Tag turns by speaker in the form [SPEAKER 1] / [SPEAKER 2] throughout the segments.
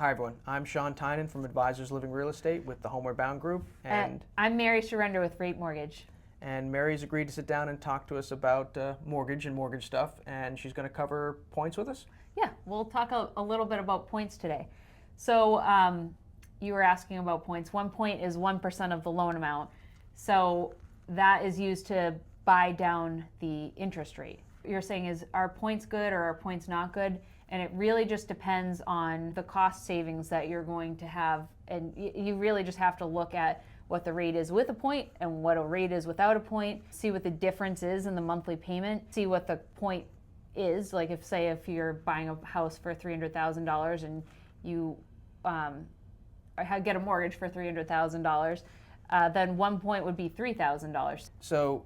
[SPEAKER 1] Hi everyone, I'm Sean Tynan from Advisors Living Real Estate with the Homeward Bound Group, and
[SPEAKER 2] I'm Mary Surrender with Rate Mortgage.
[SPEAKER 1] Mary's agreed to sit down and talk to us about mortgage and mortgage stuff, and she's going to cover points with us.
[SPEAKER 2] Yeah, we'll talk a little bit about points today. So you were asking about points. 1 point is 1% of the loan amount, so that is used to buy down the interest rate. You're saying, are points good or are points not good? And it really just depends on the cost savings that you're going to have. And you really just have to look at what the rate is with a point and what a rate is without a point, see what the difference is in the monthly payment, see what the point is. Like if you're buying a house for $300,000 and you get a mortgage for $300,000, then 1 point would be $3,000.
[SPEAKER 1] So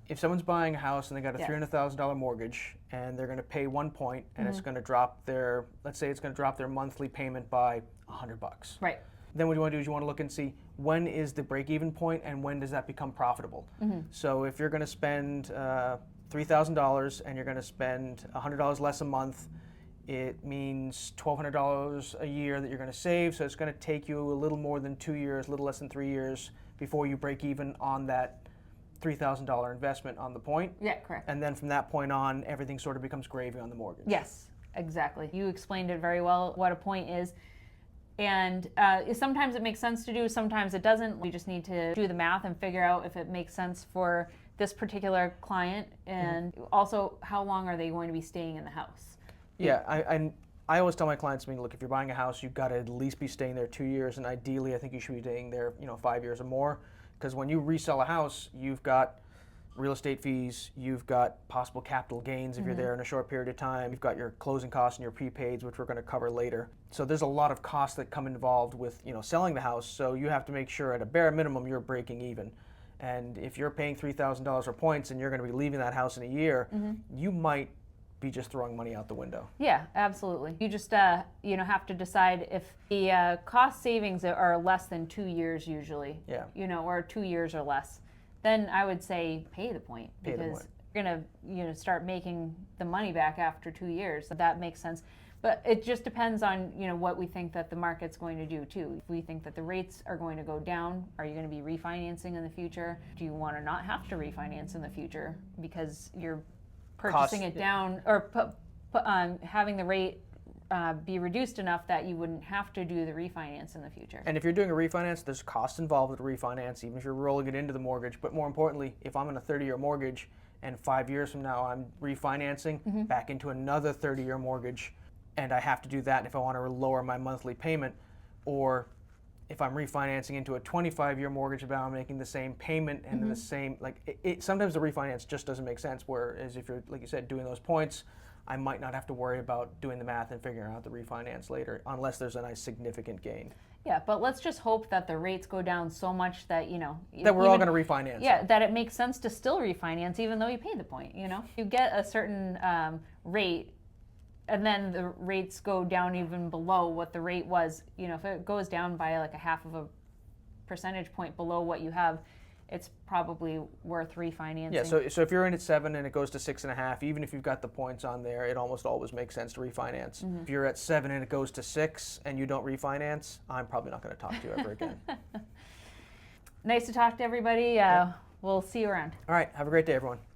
[SPEAKER 1] if someone's buying a house and they got a $300,000 mortgage and they're going to pay 1 point and it's going to drop their, let's say it's going to drop their monthly payment by $100.
[SPEAKER 2] Right.
[SPEAKER 1] Then what you want to do is you want to look and see when is the break-even point and when does that become profitable. So if you're going to spend $3,000 and you're going to spend $100 less a month, it means $1,200 a year that you're going to save. So it's going to take you a little more than 2 years, a little less than 3 years before you break even on that $3,000 investment on the point.
[SPEAKER 2] Yeah, correct.
[SPEAKER 1] And then from that point on, everything sort of becomes gravy on the mortgage.
[SPEAKER 2] Yes, exactly. You explained it very well, what a point is. And sometimes it makes sense to do, sometimes it doesn't. We just need to do the math and figure out if it makes sense for this particular client, and also how long are they going to be staying in the house.
[SPEAKER 1] Yeah, I always tell my clients, look, if you're buying a house, you've got to at least be staying there 2 years, and ideally I think you should be staying there 5 years or more. Because when you resell a house, you've got real estate fees, you've got possible capital gains if you're there in a short period of time, you've got your closing costs and your prepaids, which we're going to cover later. So there's a lot of costs that come involved with selling the house, so you have to make sure at a bare minimum you're breaking even. And if you're paying $3,000 for points and you're going to be leaving that house in a year, you might be just throwing money out the window.
[SPEAKER 2] Yeah, absolutely. You just have to decide if the cost savings are less than 2 years usually.
[SPEAKER 1] Yeah.
[SPEAKER 2] Or 2 years or less. Then I would say pay the point, because you're gonna start making the money back after 2 years. So that makes sense. But it just depends on what we think that the market's going to do too. If we think that the rates are going to go down, are you going to be refinancing in the future? Do you want to not have to refinance in the future because you're purchasing it down, or having the rate be reduced enough that you wouldn't have to do the refinance in the future.
[SPEAKER 1] And if you're doing a refinance, there's costs involved with a refinance, even if you're rolling it into the mortgage. But more importantly, if I'm in a 30-year mortgage and 5 years from now I'm refinancing back into another 30-year mortgage, and I have to do that if I want to lower my monthly payment, or if I'm refinancing into a 25-year mortgage, but I'm making the same payment and the same, sometimes the refinance just doesn't make sense, whereas if you're, like you said, doing those points, I might not have to worry about doing the math and figuring out the refinance later, unless there's a nice significant gain.
[SPEAKER 2] Yeah, but let's just hope that the rates go down so much that,
[SPEAKER 1] that we're all going to refinance.
[SPEAKER 2] Yeah, that it makes sense to still refinance even though you paid the point, You get a certain rate, and then the rates go down even below what the rate was. If it goes down by like a half of a percentage point below what you have, it's probably worth refinancing.
[SPEAKER 1] Yeah, so if you're in at 7 and it goes to 6.5, even if you've got the points on there, it almost always makes sense to refinance. If you're at 7 and it goes to 6 and you don't refinance, I'm probably not going to talk to you ever again.
[SPEAKER 2] Nice to talk to everybody. We'll see you around.
[SPEAKER 1] All right, have a great day, everyone.